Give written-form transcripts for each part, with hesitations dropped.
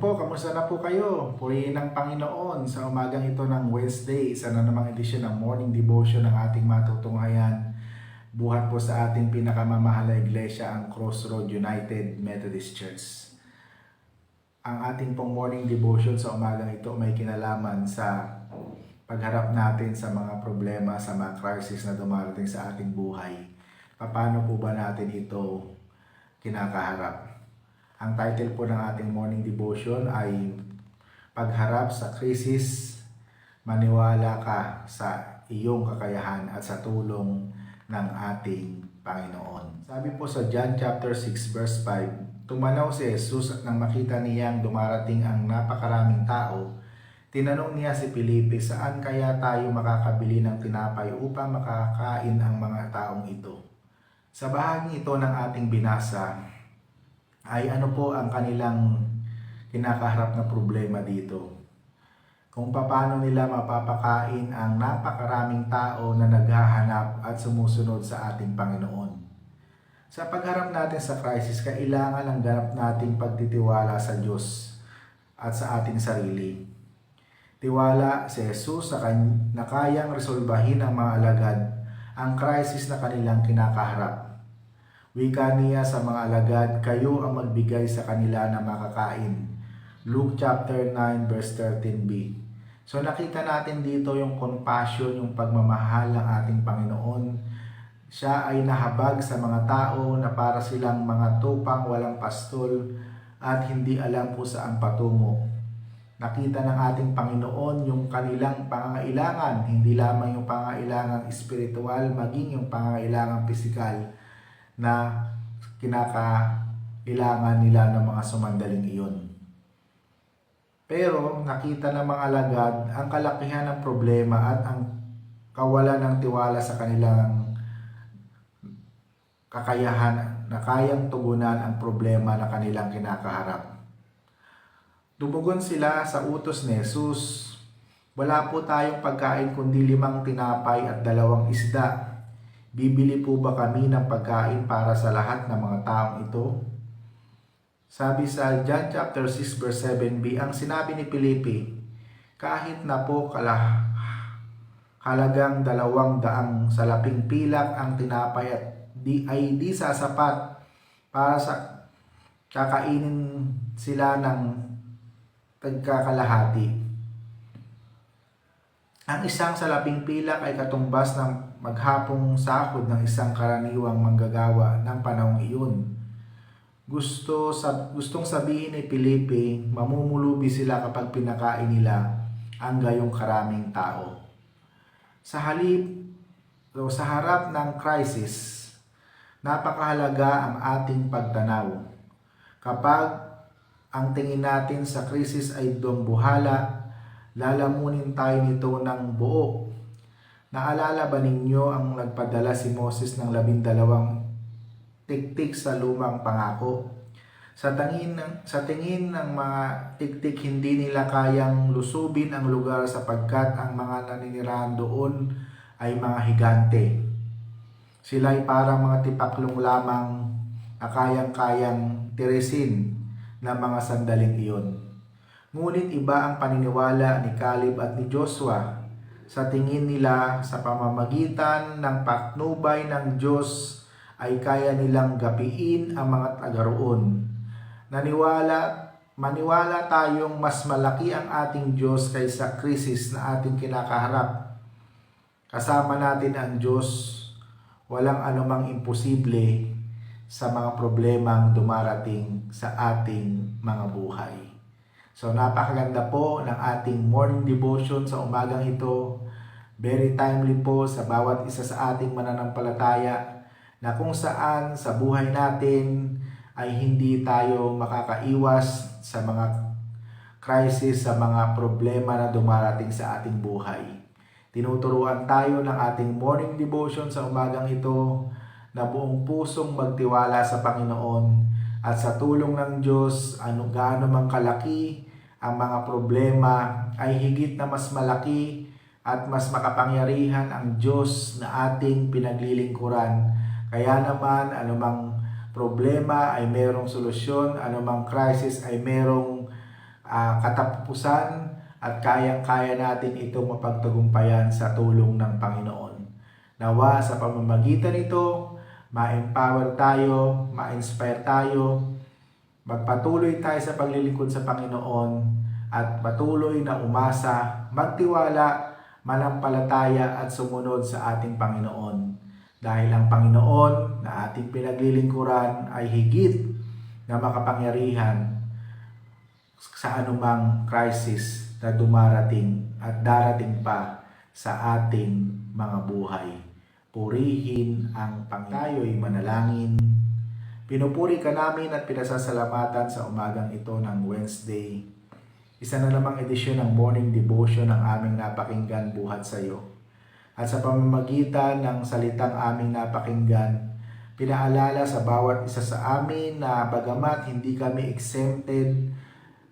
po, kamusta na po kayo? Purihin ng Panginoon sa umagang ito ng Wednesday, isa na namang edisyon ng Morning Devotion ng ating matutunghayan. Buhat po sa ating pinakamamahal na iglesia, ang Crossroad United Methodist Church. Ang ating pong Morning Devotion sa umagang ito may kinalaman sa pagharap natin sa mga problema, sa mga crisis na dumarating sa ating buhay. Paano po ba natin ito kinakaharap? Ang title po ng ating morning devotion ay Pagharap sa Krisis, Maniwala Ka sa Iyong Kakayahan at sa Tulong ng Ating Panginoon. Sabi po sa John chapter 6 verse 5, tumanaw si Jesus at nang makita niyang dumarating ang napakaraming tao, tinanong niya si Felipe, saan kaya tayo makakabili ng tinapay upang makakain ang mga taong ito? Sa bahagi ito ng ating binasa, ay ano po ang kanilang kinakaharap na problema dito. Kung paano nila mapapakain ang napakaraming tao na naghahanap at sumusunod sa ating Panginoon. Sa pagharap natin sa crisis, kailangan ang ganap nating pagtitiwala sa Diyos at sa ating sarili. Tiwala si Jesus na kayang resolbahin ang mga alagad ang crisis na kanilang kinakaharap. Wika niya sa mga alagad, kayo ang magbigay sa kanila na makakain. Luke chapter 9 verse 13b. So nakita natin dito yung compassion, yung pagmamahal ng ating Panginoon. Siya ay nahabag sa mga tao na para silang mga tupang walang pastol at hindi alam po saan patungo. Nakita ng ating Panginoon yung kanilang pangangailangan, hindi lamang yung pangangailangang espiritual, maging yung pangangailangang pisikal na kinakailangan nila ng mga sumandaling iyon. Pero nakita ng mga alagad ang kalakihan ng problema at ang kawalan ng tiwala sa kanilang kakayahan na kayang tugunan ang problema na kanilang kinakaharap. Tumugon sila sa utos ni Jesus, wala po tayong pagkain kundi 5 tinapay at 2 isda. Bibili po ba kami ng pagkain para sa lahat ng mga taong ito? Sabi sa John chapter 6 verse 7b, ang sinabi ni Felipe, kahit na po halagang 200 salaping pilak ang tinapay at di sasapat para sa kakainin sila ng tagkakalahati. Ang isang salaping pilak ay katumbas ng maghapong sahod ng isang karaniwang manggagawa ng panahong iyon. Gustong sabihin ni Felipe, mamumulubi sila kapag pinakain nila ang gayong karaming tao. Sa harap ng crisis, napakahalaga ang ating pagtanaw. Kapag ang tingin natin sa krisis ay dumbuhala, lalamunin tayo nito ng buo. Naalala ba ninyo ang nagpadala si Moses ng 12 tiktik sa lumang pangako? Sa tingin ng mga tiktik, hindi nila kayang lusubin ang lugar sapagkat ang mga naninirahan doon ay mga higante. Sila ay parang mga tipaklong lamang na kayang-kayang tirisin ng mga sandaling iyon. Ngunit iba ang paniniwala ni Caleb at ni Joshua. Sa tingin nila, sa pamamagitan ng patnubay ng Diyos ay kaya nilang gapiin ang mga taga-roon. Maniwala tayong mas malaki ang ating Diyos kaysa krisis na ating kinakaharap. Kasama natin ang Diyos, walang anumang imposible sa mga problemang dumarating sa ating mga buhay. So napakaganda po ng ating morning devotion sa umagang ito. Very timely po sa bawat isa sa ating mananampalataya na kung saan sa buhay natin ay hindi tayo makakaiwas sa mga crisis, sa mga problema na dumarating sa ating buhay. Tinuturuan tayo ng ating morning devotion sa umagang ito na buong pusong magtiwala sa Panginoon at sa tulong ng Diyos, gaano mang kalaki ang mga problema, ay higit na mas malaki at mas makapangyarihan ang Diyos na ating pinaglilingkuran. Kaya naman, anumang problema ay merong solusyon, anumang crisis ay merong katapusan at kayang-kaya natin ito mapagtagumpayan sa tulong ng Panginoon. Nawa sa pamamagitan nito, ma-empower tayo, ma-inspire tayo, magpatuloy tayo sa paglilingkod sa Panginoon at patuloy na umasa, magtiwala, manampalataya at sumunod sa ating Panginoon. Dahil ang Panginoon na ating pinaglilingkuran ay higit na makapangyarihan sa anumang crisis na dumarating at darating pa sa ating mga buhay. Purihin ang Panginoon. Tayo'y manalangin. Pinupuri ka namin at pinasasalamatan sa umagang ito ng Wednesday. Isa na namang edisyon ng morning devotion ng aming napakinggan buhat sa iyo. At sa pamamagitan ng salitang aming napakinggan, pinaalala sa bawat isa sa amin na bagamat hindi kami exempted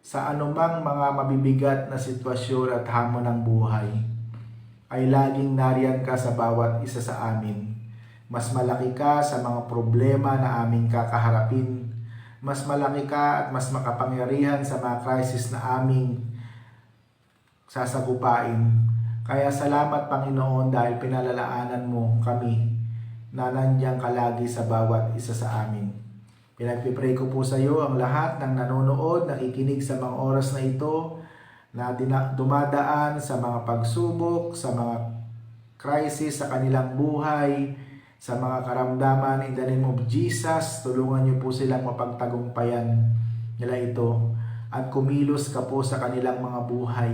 sa anumang mga mabibigat na sitwasyon at hamon ng buhay, ay laging nariyan ka sa bawat isa sa amin. Mas malaki ka sa mga problema na aming kakaharapin. Mas malaki ka at mas makapangyarihan sa mga crisis na aming sasagupain. Kaya salamat Panginoon dahil pinalalaanan mo kami na nandiyan ka lagi sa bawat isa sa amin. Pinagpipray ko po sa iyo ang lahat ng nanonood, nakikinig sa mga oras na ito, na dumadaan sa mga pagsubok, sa mga crisis sa kanilang buhay, sa mga karamdaman. In the name of Jesus, tulungan niyo po silang mapagtagumpayan nila ito at kumilos ka po sa kanilang mga buhay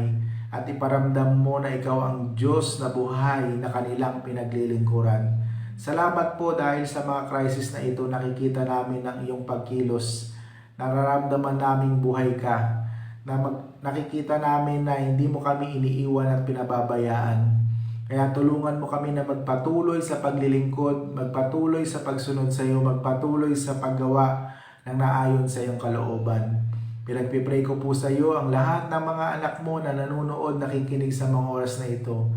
at iparamdam mo na ikaw ang Diyos na buhay na kanilang pinaglilingkuran. Salamat po dahil sa mga crisis na ito, nakikita namin ang iyong pagkilos. Nararamdaman naming buhay ka. Nakikita namin na hindi mo kami iniiwan at pinababayaan. Kaya tulungan mo kami na magpatuloy sa paglilingkod, magpatuloy sa pagsunod sa iyo, magpatuloy sa paggawa ng naayon sa iyong kalooban. Pinagpipray ko po sa iyo ang lahat ng mga anak mo na nanonood, nakikinig sa mga oras na ito.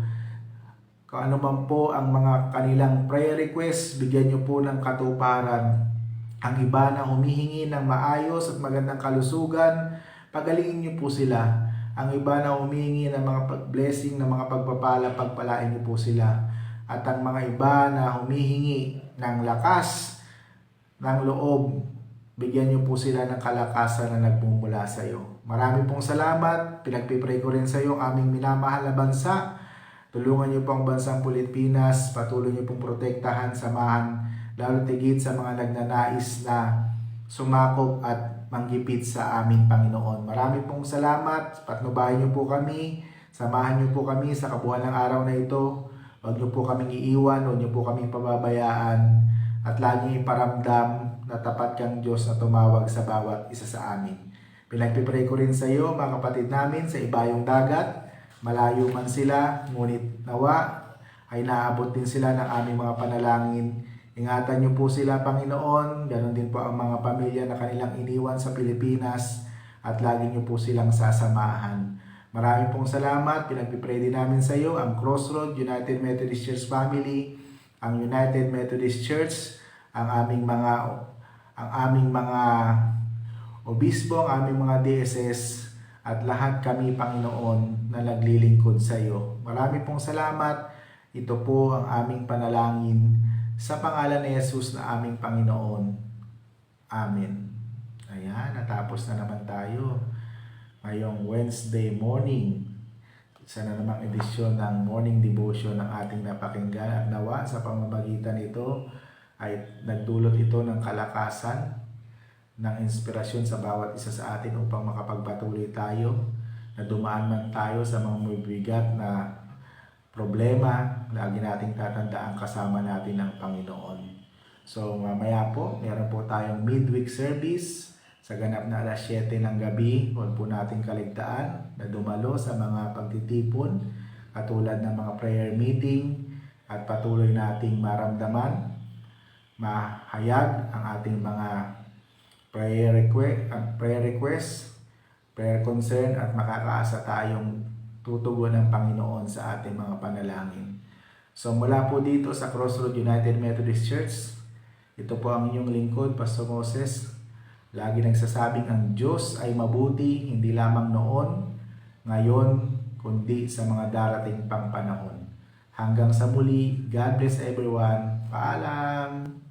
Kung ano man po ang mga kanilang prayer request, bigyan niyo po ng katuparan. Ang iba na humihingi ng maayos at magandang kalusugan, pagalingin niyo po sila. Ang iba na humihingi ng mga blessing, ng mga pagpapala, pagpalain niyo po sila. At ang mga iba na humihingi ng lakas, ng loob, bigyan niyo po sila ng kalakasan na nagmumula sa iyo. Marami pong salamat. Pinagpipray ko rin sa iyo ang aming minamahal na bansa. Tulungan niyo po ang bansang Pilipinas, patuloy niyo pong protektahan, samahan, lalo tigit sa mga nagnanais na sumakop at manggipit sa aming Panginoon. Marami pong salamat, patnubayan niyo po kami, samahan niyo po kami sa kabuuan ng araw na ito. Huwag niyo po kaming iiwan, huwag niyo po kaming pababayaan, at laging iparamdam na tapat kang Diyos na tumawag sa bawat isa sa amin. Pinagpipray ko rin sa iyo, mga kapatid namin sa ibayong dagat. Malayo man sila, ngunit nawa ay naabot din sila ng aming mga panalangin. Ingatan niyo po sila, Panginoon. Ganon din po ang mga pamilya na kanilang iniwan sa Pilipinas at lagi niyo po silang sasamahan. Maraming pong salamat. Pinagpipray din namin sa iyo ang Crossroad United Methodist Church Family, ang United Methodist Church, ang aming mga obispo, ang aming mga DSS, at lahat kami, Panginoon, na naglilingkod sa iyo. Marami pong salamat. Ito po ang aming panalangin sa pangalan ni Jesus na aming Panginoon. Amen. Ayan, natapos na naman tayo ngayong Wednesday morning. Isa na namang edisyon ng morning devotion ng ating napakinggan, at nawa sa pamamagitan nito ay nagdulot ito ng kalakasan, ng inspirasyon sa bawat isa sa atin upang makapagpatuloy tayo na dumaan man tayo sa mga mabibigat na problema. Lagi nating tatandaan kasama natin ang Panginoon. So mamaya po, meron po tayong midweek service sa ganap na alas 7 ng gabi. Huwag po natin kaligtaan na dumalo sa mga pagtitipon katulad ng mga prayer meeting, at patuloy nating maramdaman, mahayag ang ating mga prayer request, prayer concern, at makakaasa tayong tutugon ng Panginoon sa ating mga panalangin. So mula po dito sa Crossroad United Methodist Church, ito po ang inyong lingkod, Pastor Moses, Lagi nagsasabing ang Diyos ay mabuti, hindi lamang noon, ngayon, kundi sa mga darating pang panahon. Hanggang sa muli, God bless everyone. Paalam!